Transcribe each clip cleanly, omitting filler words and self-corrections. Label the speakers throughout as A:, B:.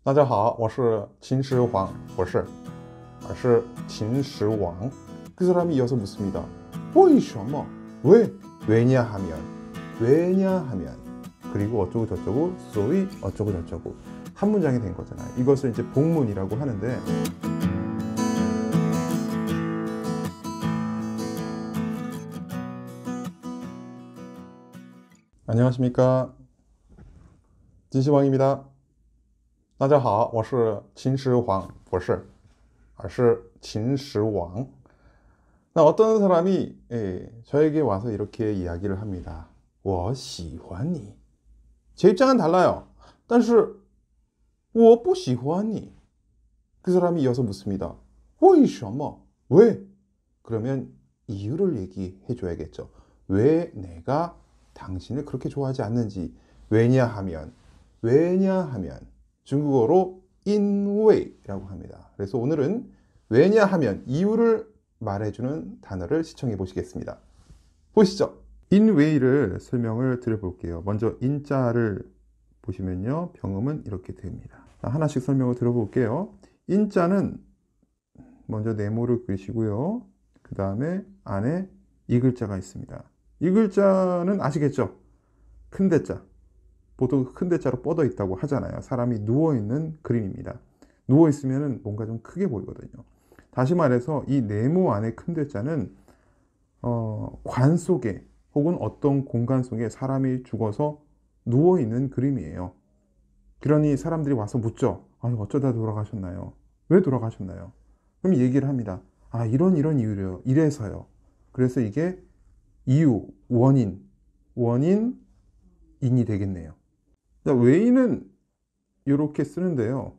A: 大家好，我是秦始皇，不是，而是秦始皇. 그 사람이 이어서 묻습니다. 为什么? 왜? 왜냐하면 그리고 어쩌고 저쩌고 소위 어쩌고 저쩌고 한 문장이 된 거잖아요. 이것을 이제 복문이라고 하는데 안녕하십니까, 진시황입니다. 大家好，我是秦始皇，不是，而是秦始皇. 어떤 사람이 저에게 와서 이렇게 이야기를 합니다. 我喜欢你. 제 입장은 달라요. 但是我不喜欢你. 그 사람이 이어서 묻습니다. 为什么? 왜? 그러면 이유를 얘기해 줘야겠죠. 왜 내가 당신을 그렇게 좋아하지 않는지. 왜냐하면 중국어로 인웨이라고 합니다. 그래서 오늘은 왜냐하면 이유를 말해주는 단어를 시청해 보시겠습니다. 보시죠. 인웨이를 설명을 드려볼게요. 먼저 인자를 보시면요, 병음은 이렇게 됩니다. 하나씩 설명을 들어볼게요. 인자는 먼저 네모를 그리시고요. 그 다음에 안에 이 글자가 있습니다. 이 글자는 아시겠죠? 큰 대자. 보통 큰 대자로 뻗어 있다고 하잖아요. 사람이 누워있는 그림입니다. 누워있으면 뭔가 좀 크게 보이거든요. 다시 말해서 이 네모 안에 큰 대자는 관 속에 혹은 어떤 공간 속에 사람이 죽어서 누워있는 그림이에요. 그러니 사람들이 와서 묻죠. 어쩌다 돌아가셨나요? 왜 돌아가셨나요? 그럼 얘기를 합니다. 이런 이유래요. 이래서요. 그래서 이게 이유, 원인인이 되겠네요. 자, 왜는 이렇게 쓰는데요.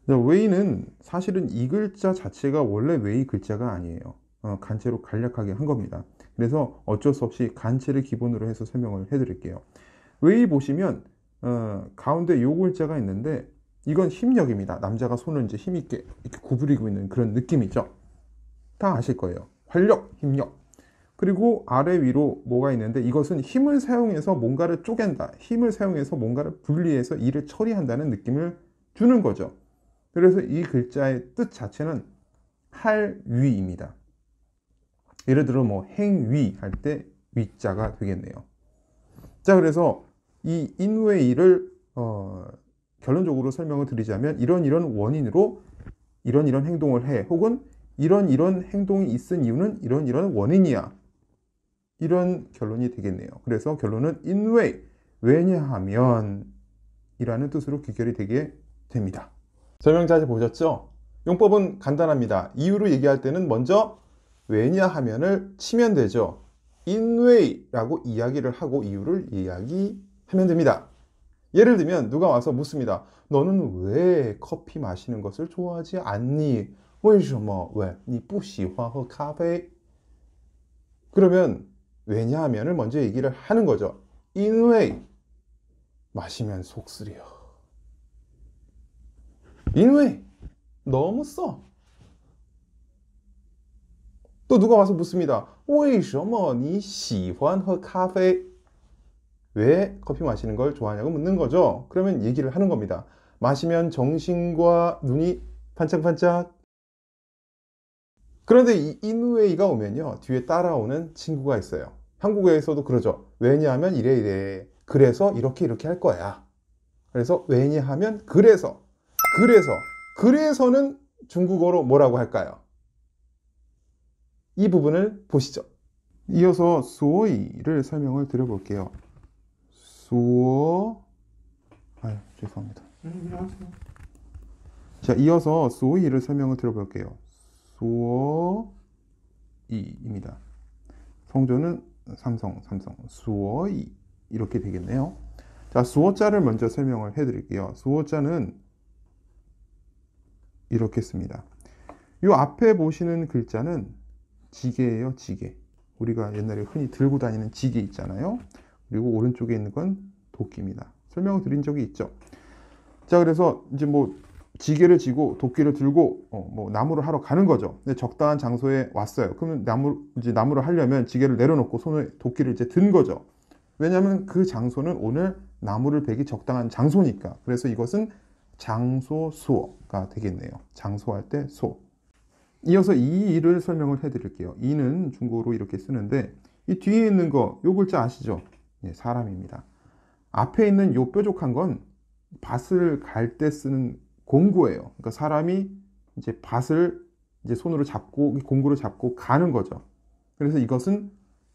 A: 자, 왜는 사실은 이 글자 자체가 원래 왜 글자가 아니에요. 간체로 간략하게 한 겁니다. 그래서 어쩔 수 없이 간체를 기본으로 해서 설명을 해드릴게요. 왜 보시면 가운데 요 글자가 있는데 이건 힘력입니다. 남자가 손을 이제 힘있게 이렇게 구부리고 있는 그런 느낌이죠. 다 아실 거예요. 활력, 힘력. 그리고 아래 위로 뭐가 있는데 이것은 힘을 사용해서 뭔가를 쪼갠다. 힘을 사용해서 뭔가를 분리해서 일을 처리한다는 느낌을 주는 거죠. 그래서 이 글자의 뜻 자체는 할 위입니다. 예를 들어 뭐 행위 할 때 위자가 되겠네요. 자, 그래서 이 인웨이를 결론적으로 설명을 드리자면 이런 원인으로 이런 행동을 해. 혹은 이런 행동이 있은 이유는 이런 원인이야. 이런 결론이 되겠네요. 그래서 결론은 인웨이, 왜냐하면 이라는 뜻으로 귀결이 되게 됩니다. 설명 잘 보셨죠? 용법은 간단합니다. 이유로 얘기할 때는 먼저 왜냐하면을 치면 되죠. 인웨이라고 이야기를 하고 이유를 이야기하면 됩니다. 예를 들면 누가 와서 묻습니다. 너는 왜 커피 마시는 것을 좋아하지 않니? 为什么? 왜? 你不喜欢喝咖啡? 그러면 왜냐하면을 먼저 얘기를 하는 거죠. 인웨이, 마시면 속 쓰려. 인웨이, 너무 써. 또 누가 와서 묻습니다. 为什么你喜欢喝咖啡? 왜 커피 마시는 걸 좋아하냐고 묻는 거죠. 그러면 얘기를 하는 겁니다. 마시면 정신과 눈이 반짝반짝. 그런데 이 인웨이가 오면요, 뒤에 따라오는 친구가 있어요. 한국어에서도 그러죠. 왜냐하면 이래. 그래서 이렇게 할 거야. 그래서 왜냐하면 그래서는 중국어로 뭐라고 할까요? 이 부분을 보시죠. 이어서 소이를 설명을 드려볼게요. 죄송합니다. 자, 이어서 소이를 설명을 드려볼게요. 수어이입니다. 성조는 삼성, 수어이 이렇게 되겠네요. 자, 수어자를 먼저 설명을 해드릴게요. 수어자는 이렇게 씁니다. 이 앞에 보시는 글자는 지게예요, 지게. 우리가 옛날에 흔히 들고 다니는 지게 있잖아요. 그리고 오른쪽에 있는 건 도끼입니다. 설명을 드린 적이 있죠. 자, 그래서 이제 뭐 지게를 지고 도끼를 들고 뭐 나무를 하러 가는 거죠. 근데 적당한 장소에 왔어요. 그러면 나무를 하려면 지게를 내려놓고 손에 도끼를 이제 든 거죠. 왜냐하면 그 장소는 오늘 나무를 베기 적당한 장소니까. 그래서 이것은 장소 수어가 되겠네요. 장소할 때 소. 이어서 이 일을 설명을 해드릴게요. 이는 중국어로 이렇게 쓰는데 이 뒤에 있는 거, 요 글자 아시죠? 예, 사람입니다. 앞에 있는 요 뾰족한 건 밭을 갈 때 쓰는 공구예요. 그러니까 사람이 이제 밭을 이제 손으로 잡고 공구를 잡고 가는 거죠. 그래서 이것은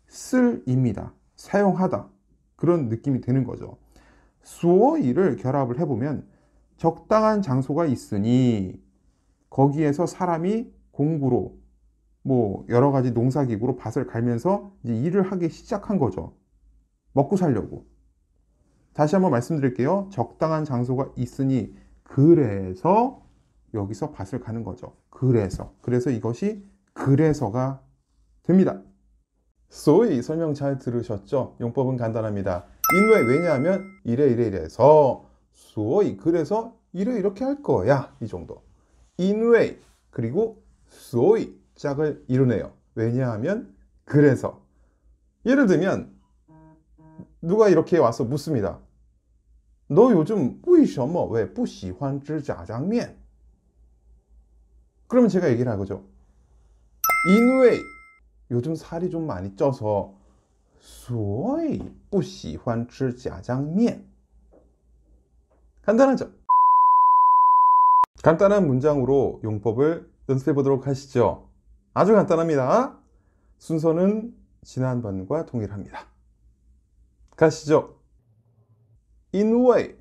A: 쓸입니다. 사용하다. 그런 느낌이 드는 거죠. 수어이를 결합을 해보면 적당한 장소가 있으니 거기에서 사람이 공구로 뭐 여러 가지 농사기구로 밭을 갈면서 이제 일을 하기 시작한 거죠. 먹고 살려고. 다시 한번 말씀드릴게요. 적당한 장소가 있으니 그래서 여기서 밭을 가는 거죠. 그래서 이것이 그래서가 됩니다. 소위 설명 잘 들으셨죠? 용법은 간단합니다. 인왜 왜냐하면 이래서 소위 그래서 이렇게 할 거야. 이 정도. 인왜 그리고 소위 짝을 이루네요. 왜냐하면 그래서. 예를 들면 누가 이렇게 와서 묻습니다. 너 요즘 为什么 왜 不喜欢吃炸酱面? 그러면 제가 얘기를 하죠. 인왜 요즘 살이 좀 많이 쪄서 所以不喜欢吃炸酱面. 간단하죠? 간단한 문장으로 용법을 연습해 보도록 하시죠. 아주 간단합니다. 순서는 지난번과 동일합니다. 가시죠. 因为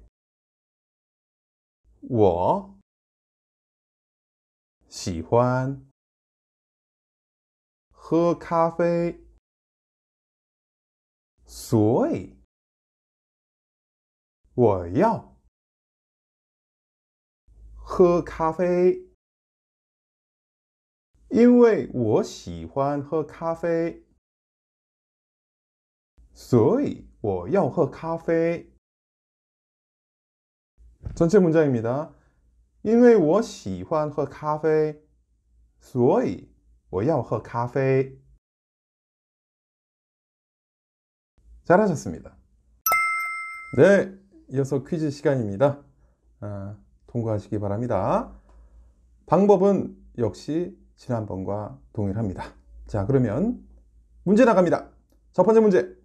A: 我喜欢喝咖啡，所以我要喝咖啡。因为我喜欢喝咖啡，所以我要喝咖啡。 전체 문장입니다. 因为我喜欢喝咖啡，所以我要喝咖啡。 잘하셨습니다. 네, 이어서 퀴즈 시간입니다. 통과하시기 바랍니다. 방법은 역시 지난번과 동일합니다. 자, 그러면 문제 나갑니다. 첫 번째 문제.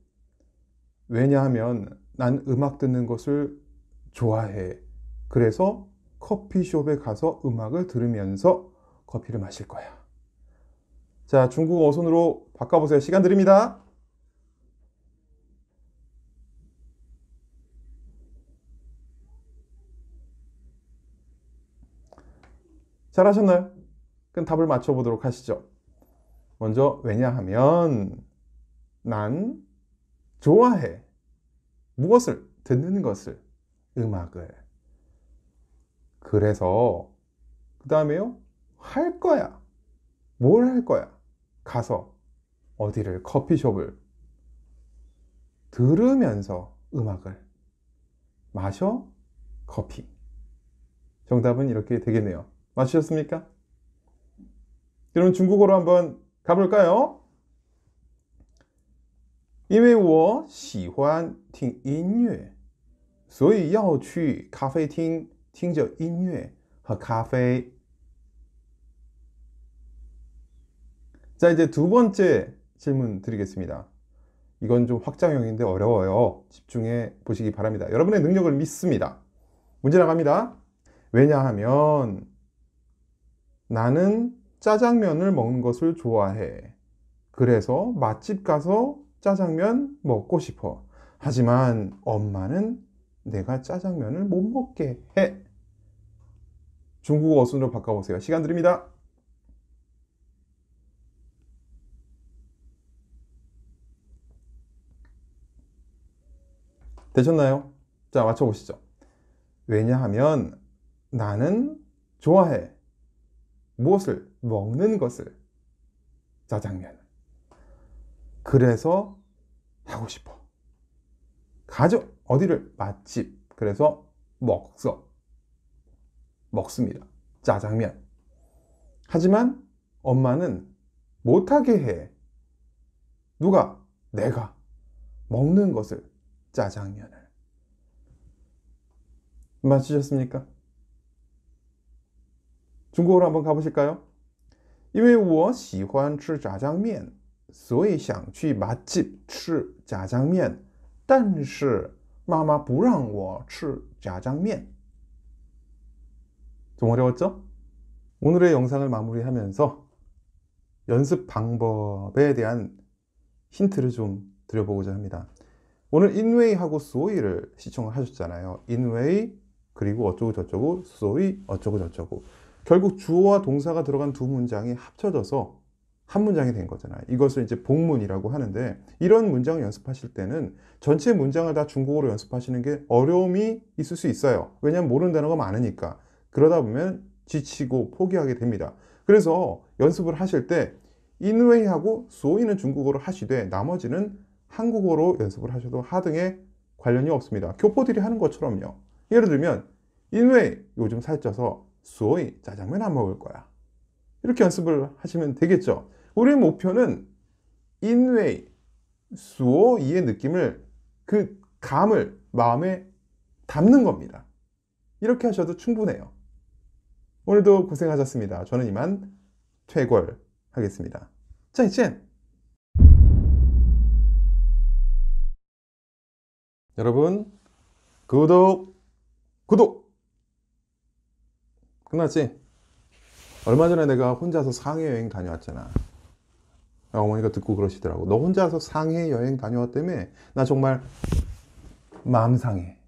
A: 왜냐하면 난 음악 듣는 것을 좋아해. 그래서 커피숍에 가서 음악을 들으면서 커피를 마실 거야. 자, 중국어 어순으로 바꿔보세요. 시간 드립니다. 잘하셨나요? 그럼 답을 맞춰보도록 하시죠. 먼저 왜냐하면 난 좋아해. 무엇을? 듣는 것을. 음악을. 그래서 그 다음에요. 할 거야. 뭘 할 거야? 가서 어디를? 커피숍을 들으면서 음악을 마셔 커피. 정답은 이렇게 되겠네요. 맞추셨습니까? 그럼 중국어로 한번 가볼까요? 因为我喜欢听音乐所以要去咖啡厅听着音乐喝咖啡 자, 이제 두 번째 질문 드리겠습니다. 이건 좀 확장형인데 어려워요. 집중해 보시기 바랍니다. 여러분의 능력을 믿습니다. 문제 나갑니다. 왜냐하면 나는 짜장면을 먹는 것을 좋아해. 그래서 맛집 가서 짜장면 먹고 싶어. 하지만 엄마는 내가 짜장면을 못 먹게 해. 중국어 어순으로 바꿔보세요. 시간 드립니다. 되셨나요? 자, 맞춰보시죠. 왜냐하면 나는 좋아해. 무엇을? 먹는 것을. 짜장면을. 그래서 하고 싶어. 가죠. 어디를? 맛집. 그래서 먹습니다. 짜장면. 하지만 엄마는 못하게 해. 누가? 내가. 먹는 것을. 짜장면을. 맞추셨습니까? 중국어로 한번 가보실까요? 因为我喜欢吃炸酱面所以想去맛집吃炸酱面但是妈妈不让我吃炸酱面 좀 어려웠죠? 오늘의 영상을 마무리하면서 연습 방법에 대한 힌트를 좀 드려보고자 합니다. 오늘 인웨이하고 소이를 시청을 하셨잖아요. 인웨이 그리고 어쩌고 저쩌고 소이 어쩌고 저쩌고 결국 주어와 동사가 들어간 두 문장이 합쳐져서 한 문장이 된 거잖아요. 이것을 이제 복문이라고 하는데 이런 문장을 연습하실 때는 전체 문장을 다 중국어로 연습하시는 게 어려움이 있을 수 있어요. 왜냐하면 모르는 단어가 많으니까. 그러다 보면 지치고 포기하게 됩니다. 그래서 연습을 하실 때 인웨이하고 소이는 중국어로 하시되 나머지는 한국어로 연습을 하셔도 하등에 관련이 없습니다. 교포들이 하는 것처럼요. 예를 들면 인웨이 요즘 살쪄서 소이 짜장면 안 먹을 거야. 이렇게 연습을 하시면 되겠죠. 우리의 목표는 인웨이, 소이의 느낌을 그 감을 마음에 담는 겁니다. 이렇게 하셔도 충분해요. 오늘도 고생하셨습니다. 저는 이만 퇴골하겠습니다. 再见! 여러분 구독! 끝났지? 얼마 전에 내가 혼자서 상해 여행 다녀왔잖아. 어머니가 듣고 그러시더라고. 너 혼자서 상해 여행 다녀왔다며? 나 정말 마음 상해.